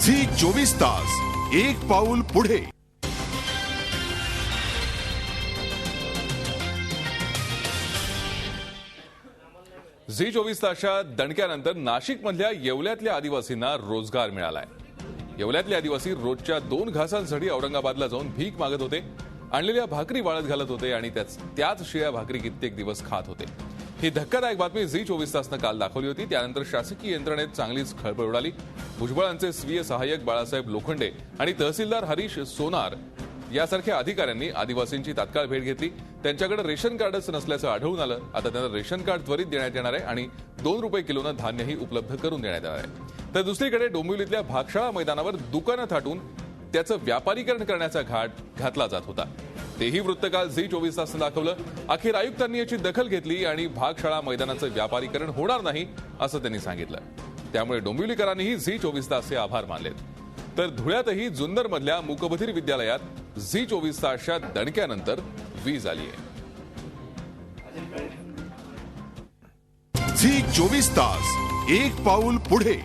Zee 24 तास एक पाऊल पुढे। झी 24 तासच्या दणक्यानंतर नाशिकमधल्या येवल्यातल्या आदिवासींना रोजगार मिळालाय। येवल्यातले आदिवासी रोजच्या 2 घासांसाठी औरंगाबादला जाऊन भीक मागत होते, आणलेल्या भाकरी वाळत घालत होते आणि त्याच शिळ्या भाकरी कित्येक दिवस खात होते। ही धक्कादायक बातमी झी 24 तासनं काल दाखवली होती। त्यानंतर शासकीय यंत्रणेत चांगलीच खळबळ उडाली। भुजबळांचे स्वीय सहाय्यक बाळासाहेब लोखंडे आणि तहसीलदार हरीश सोनार यासारख्या अधिकाऱ्यांनी आदिवासींची तात्काळ भेट घेतली। त्यांच्याकडे रेशन कार्डच नसल्याचं आढळून आलं। आता त्यांना रेशन कार्ड त्वरित देण्यात येणार आहे आणि 2 रुपये किलोनं धान्यही उपलब्ध करून देण्यात येणार आहे। तर दुसरीकडे डोंबिवलीतल्या भागशाळा मैदानावर दुकानं थाटून त्याचं व्यापारीकरण करण्याचा घाट घातला जात होता। तेही वृत्त काल झी 24 तासनं दाखवलं। अखेर आयुक्तांनी याची दखल घेतली आणि भागशाळा मैदानाचं व्यापारीकरण होणार नाही असं त्यांनी सांगितलं। त्यामुळे डोंबिवलीकरांनीही झी 24 तासचे आभार मानलेत। तर धुळ्यातही जुन्नरमधल्या मूकबधीर विद्यालयात झी 24 तासच्या दणक्यानंतर वीज आली आहे। झी 24 तास एक पाऊल पुढे।